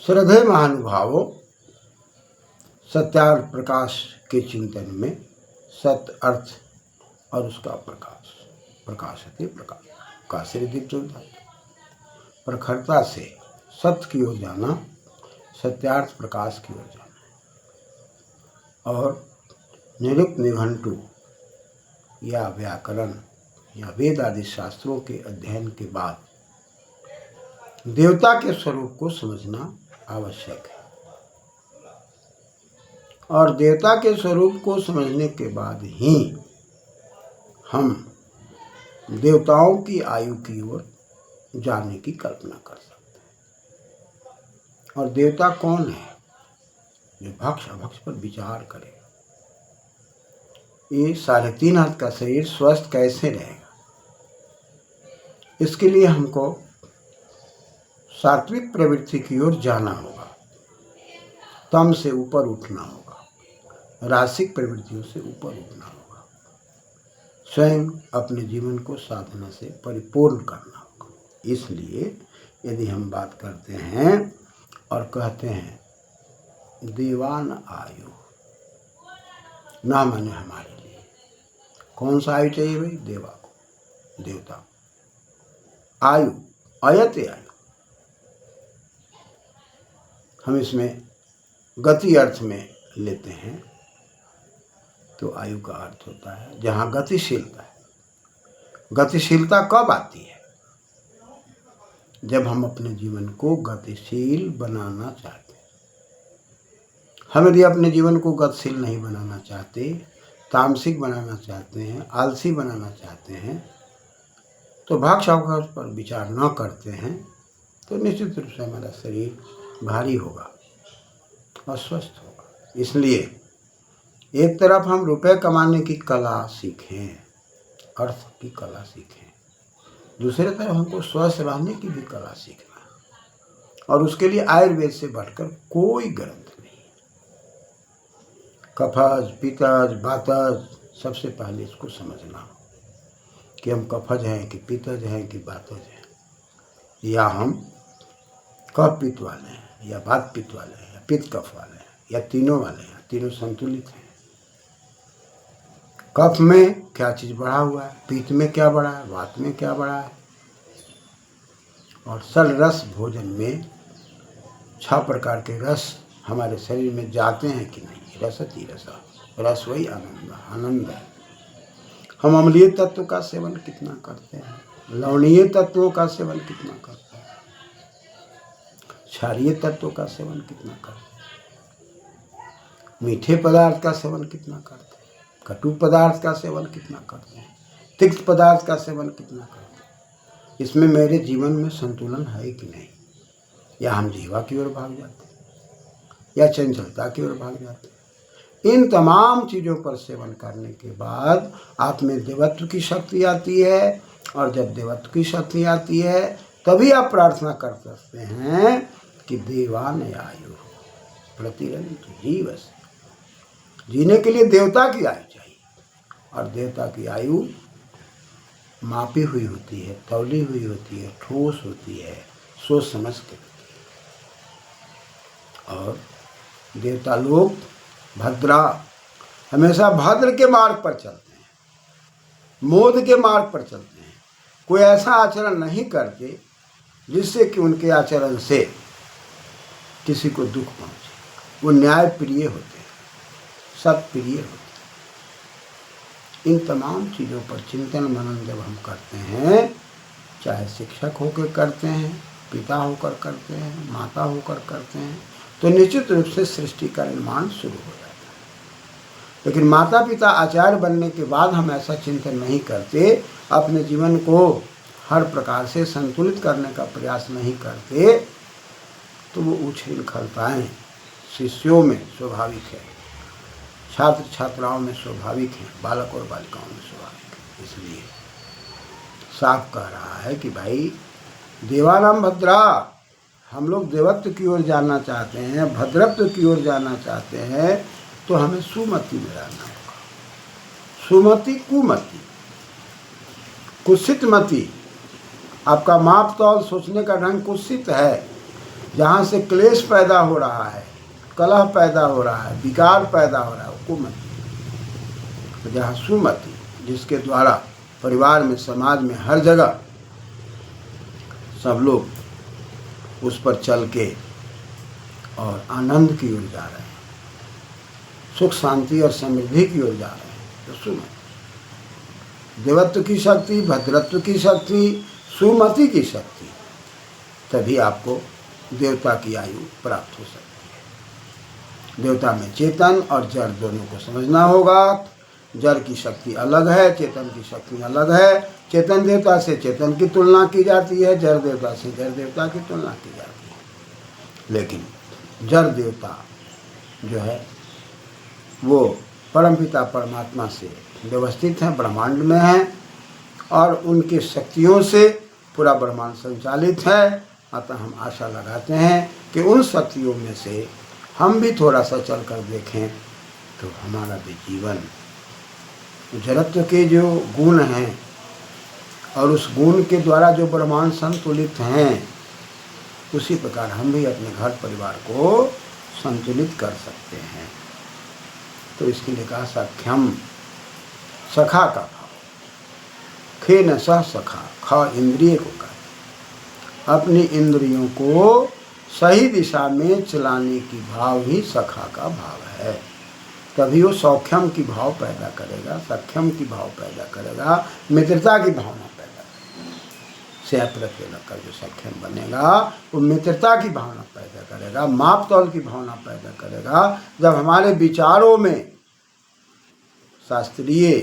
श्रद्धेय महानुभावों, सत्यार्थ प्रकाश के चिंतन में सत्य अर्थ और उसका प्रकाश, प्रकाशते प्रकाश दीप्तोदात, प्रखरता से सत्य की ओर जाना, सत्यार्थ प्रकाश की ओर जाना। और निरुक्त निघंटु या व्याकरण या वेद आदि शास्त्रों के अध्ययन के बाद देवता के स्वरूप को समझना आवश्यक है। और देवता के स्वरूप को समझने के बाद ही हम देवताओं की आयु की ओर जाने की कल्पना कर सकते हैं। और देवता कौन है? जो भक्ष अभक्ष पर विचार करे। ये 3.5 हाथ का शरीर स्वस्थ कैसे रहेगा? इसके लिए हमको सात्विक प्रवृत्ति की ओर जाना होगा, तम से ऊपर उठना होगा, रासिक प्रवृत्तियों से ऊपर उठना होगा, स्वयं अपने जीवन को साधना से परिपूर्ण करना होगा। इसलिए यदि हम बात करते हैं और कहते हैं देवान आयु, ना माने हमारे लिए कौन सा आयु चाहिए भाई? देवा को, देवता आयु, अयते आयु। हम इसमें गति अर्थ में लेते हैं तो आयु का अर्थ होता है जहाँ गतिशीलता है। गतिशीलता कब आती है? जब हम अपने जीवन को गतिशील बनाना चाहते हैं। हम यदि अपने जीवन को गतिशील नहीं बनाना चाहते, तामसिक बनाना चाहते हैं, आलसी बनाना चाहते हैं, तो भक्ष अभक्ष पर विचार न करते हैं, तो निश्चित रूप से हमारा शरीर भारी होगा, अस्वस्थ होगा। इसलिए एक तरफ हम रुपए कमाने की कला सीखें, अर्थ की कला सीखें, दूसरे तरफ हमको स्वस्थ रहने की भी कला सीखना है। और उसके लिए आयुर्वेद से बढ़कर कोई ग्रंथ नहीं। कफज, पित्तज, वातज, सबसे पहले इसको समझना कि हम कफज हैं कि पित्तज हैं कि वातज हैं, या हम कफ पित्त वाले हैं या वात पित्त वाले हैं या पित्त कफ वाले हैं या तीनों वाले हैं, तीनों संतुलित हैं। कफ में क्या चीज़ बढ़ा हुआ है, पित्त में क्या बढ़ा है, वात में क्या बढ़ा है। और सल रस भोजन में 6 प्रकार के रस हमारे शरीर में जाते हैं कि नहीं? रसति रसा, रस वही आनंद है। हम अम्लीय तत्व का सेवन कितना करते हैं, लवणीय तत्वों का सेवन कितना करते हैं, क्षारीय तत्वों का सेवन कितना करते हैं, मीठे पदार्थ का सेवन कितना करते हैं, कटु पदार्थ का सेवन कितना करते हैं, तिक्त पदार्थ का सेवन कितना करते हैं। इसमें मेरे जीवन में संतुलन है कि नहीं? या हम जीवा की ओर भाग जाते हैं या चंचलता की ओर भाग जाते हैं। इन तमाम चीज़ों पर सेवन करने के बाद आप में देवत्व की शक्ति आती है। और जब देवत्व की शक्ति आती है तभी आप प्रार्थना कर सकते हैं कि देवान आयु प्रतिरंतु जीवस। जीने के लिए देवता की आयु चाहिए, और देवता की आयु मापी हुई होती है, तौली हुई होती है, ठोस होती है, सोच समझ के। और देवता लोग भद्रा, हमेशा भद्र के मार्ग पर चलते हैं, मोद के मार्ग पर चलते हैं। कोई ऐसा आचरण नहीं करते जिससे कि उनके आचरण से किसी को दुख पहुंचे। वो न्याय प्रिय होते हैं, सत्प्रिय होते हैं। इन तमाम चीज़ों पर चिंतन मनन जब हम करते हैं, चाहे शिक्षक होकर करते हैं, पिता होकर करते हैं, माता होकर करते हैं, तो निश्चित रूप से सृष्टि का निर्माण शुरू हो जाता है। लेकिन माता पिता आचार्य बनने के बाद हम ऐसा चिंतन नहीं करते, अपने जीवन को हर प्रकार से संतुलित करने का प्रयास नहीं करते, तो वो उछल-खलताएं शिष्यों में स्वाभाविक है, छात्र छात्राओं में स्वाभाविक है, बालक और बालिकाओं में स्वाभाविक है। इसलिए साफ कह रहा है कि भाई देवानाम भद्रा, हम लोग देवत्व की ओर जाना चाहते हैं, भद्रत्व की ओर जाना चाहते हैं, तो हमें सुमति में रहना होगा। सुमति कुमति, कुत्सित मति, आपका माप तौल सोचने का ढंग कुत्सित है, जहाँ से क्लेश पैदा हो रहा है, कलह पैदा हो रहा है, विकार पैदा हो रहा है, वो कुमति। तो जहाँ सुमति, जिसके द्वारा परिवार में, समाज में, हर जगह सब लोग उस पर चल के और आनंद की ओर जा रहे हैं, सुख शांति और समृद्धि की ओर जा रहे हैं, तो सुमति। देवत्व की शक्ति, भद्रत्व की शक्ति, सुमति की शक्ति, तभी आपको देवता की आयु प्राप्त हो सकती है। देवता में चेतन और जड़ दोनों को समझना होगा। जड़ की शक्ति अलग है, चेतन की शक्ति अलग है। चेतन देवता से चेतन की तुलना की जाती है, जड़ देवता से जड़ देवता की तुलना की जाती है। लेकिन जड़ देवता जो है वो परमपिता परमात्मा से व्यवस्थित हैं, ब्रह्मांड में हैं, और उनकी शक्तियों से पूरा ब्रह्मांड संचालित है। अतः हम आशा लगाते हैं कि उन शक्तियों में से हम भी थोड़ा सा चल कर देखें तो हमारा भी जीवन जड़त्व के जो गुण हैं और उस गुण के द्वारा जो ब्रह्मांड संतुलित हैं, उसी प्रकार हम भी अपने घर परिवार को संतुलित कर सकते हैं। तो इसके लिए कहा सख्यम, सखा का भाव, खे न सह सखा, ख इंद्रिय को कहा, अपनी इंद्रियों को सही दिशा में चलाने की भाव ही सखा का भाव है। तभी वो सौख्यम की भाव पैदा करेगा, सख्यम की भाव पैदा करेगा, मित्रता की भावना पैदा करेगा। से प्रत्यय लगकर जो सख्यम बनेगा वो मित्रता की भावना पैदा करेगा, माप तौल की भावना पैदा करेगा। जब हमारे विचारों में शास्त्रीय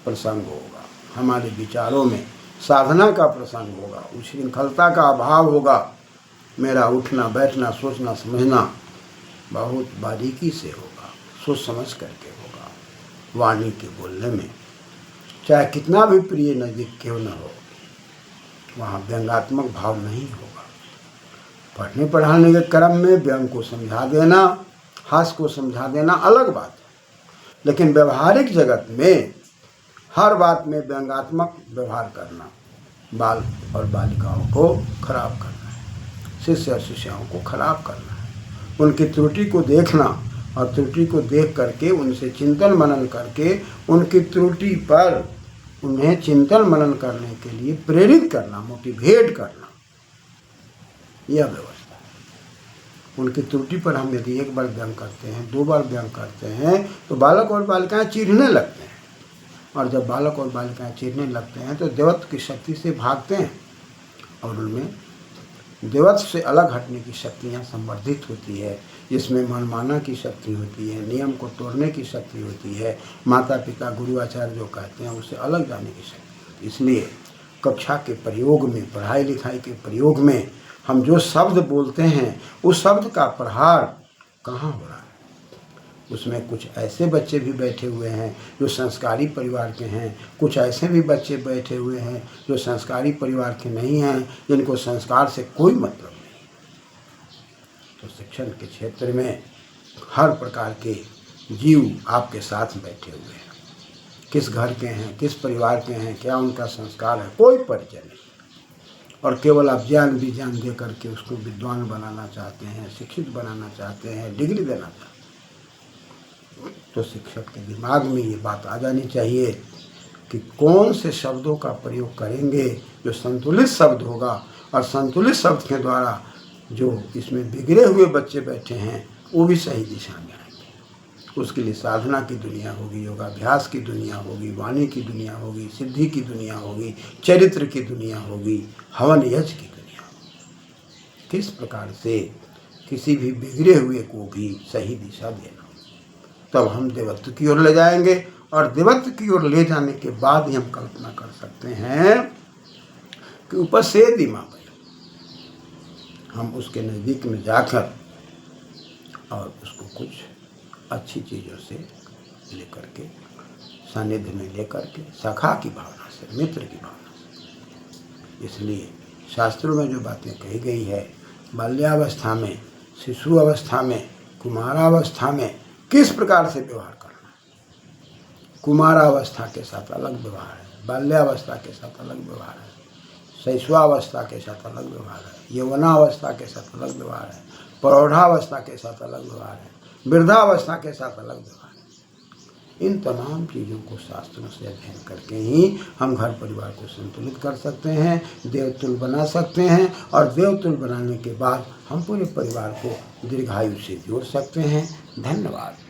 प्रसंग होगा, हमारे विचारों में साधना का प्रसंग होगा, उच्छृंखलता का अभाव होगा, मेरा उठना बैठना सोचना समझना बहुत बारीकी से होगा, सोच समझ करके होगा। वाणी के बोलने में चाहे कितना भी प्रिय नज़दीक क्यों न हो, वहाँ व्यंग्यात्मक भाव नहीं होगा। पढ़ने पढ़ाने के क्रम में व्यंग को समझा देना, हास्य को समझा देना अलग बात है, लेकिन व्यवहारिक जगत में हर बात में व्यंग्यात्मक व्यवहार करना बाल और बालिकाओं को खराब करना है, शिष्य और शिष्याओं को खराब करना है। उनकी त्रुटि को देखना और त्रुटि को देख करके उनसे चिंतन मनन करके उनकी त्रुटि पर उन्हें चिंतन मनन करने के लिए प्रेरित करना, मोटिवेट करना, यह व्यवस्था है। उनकी त्रुटि पर हम यदि एक बार व्यंग करते हैं, दो बार व्यंग करते हैं, तो बालक और बालिकाएं चिढ़ने लगते हैं, और जब बालक और बालिकाएं चिढ़ने लगते हैं तो देवत्व की शक्ति से भागते हैं और उनमें देवत्व से अलग हटने की शक्तियाँ संवर्धित होती है, जिसमें मनमाना की शक्ति होती है, नियम को तोड़ने की शक्ति होती है, माता पिता गुरु आचार्य जो कहते हैं उससे अलग जाने की शक्ति। इसलिए कक्षा के प्रयोग में, पढ़ाई लिखाई के प्रयोग में हम जो शब्द बोलते हैं उस शब्द का प्रहार कहाँ हो रहा है। उसमें कुछ ऐसे बच्चे भी बैठे हुए हैं जो संस्कारी परिवार के हैं, कुछ ऐसे भी बच्चे बैठे हुए हैं जो संस्कारी परिवार के नहीं हैं, जिनको संस्कार से कोई मतलब नहीं। तो शिक्षण के क्षेत्र में हर प्रकार के जीव आपके साथ बैठे हुए हैं। किस घर के हैं, किस परिवार के हैं, क्या उनका संस्कार है, कोई परिचय नहीं। और केवल आप ज्ञान विज्ञान दे करके उसको विद्वान बनाना चाहते हैं, शिक्षित बनाना चाहते हैं, डिग्री देना चाहते हैं। तो शिक्षक के दिमाग में ये बात आ जानी चाहिए कि कौन से शब्दों का प्रयोग करेंगे जो संतुलित शब्द होगा, और संतुलित शब्द के द्वारा जो इसमें बिगड़े हुए बच्चे बैठे हैं वो भी सही दिशा में आएंगे। उसके लिए साधना की दुनिया होगी, योगाभ्यास की दुनिया होगी, वाणी की दुनिया होगी, सिद्धि की दुनिया होगी, चरित्र की दुनिया होगी, हवन यज्ञ की दुनिया होगी। किस प्रकार से किसी भी बिगड़े हुए को भी सही दिशा देना, तब हम देवत्व की ओर ले जाएंगे। और देवत्व की ओर ले जाने के बाद ही हम कल्पना कर सकते हैं कि ऊपर से दिमाग हम उसके नज़दीक में जाकर और उसको कुछ अच्छी चीज़ों से लेकर के, सानिध्य में लेकर के, सखा की भावना से, मित्र की भावना से। इसलिए शास्त्रों में जो बातें कही गई है, बाल्यावस्था में, शिशु अवस्था में, कुमारावस्था में किस प्रकार से व्यवहार करना है। कुमारावस्था के साथ अलग व्यवहार है, बाल्यावस्था के साथ अलग व्यवहार है, शैशवावस्था के साथ अलग व्यवहार है, यौवनावस्था के साथ अलग व्यवहार है, प्रौढ़ावस्था के साथ अलग व्यवहार है, वृद्धावस्था के साथ अलग व्यवहार है। इन तमाम चीज़ों को शास्त्रों से अध्ययन करके ही हम घर परिवार को संतुलित कर सकते हैं, देवतुल बना सकते हैं, और देवतुल बनाने के बाद हम पूरे परिवार को दीर्घायु से जोड़ सकते हैं। धन्यवाद।